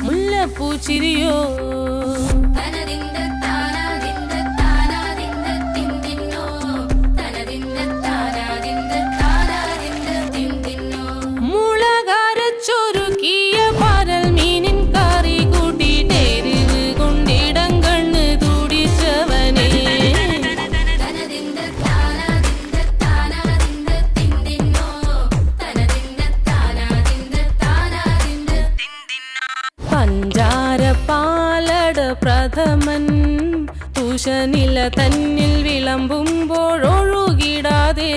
മുല്ലപ്പൂച്ചിരിയോ മുളകരച്ചൊരുക്കിയ പരൽ മീനിൻ കറി കൂട്ടിയിട്ടെരിവ് കൊണ്ടിടം കണ്ണ് തുടിച്ചവനേ പഞ്ചാര പാലട പ്രഥമൻ തുഷനില തന്നിൽ വിളമ്പുമ്പോഴൊഴുകിടാതെ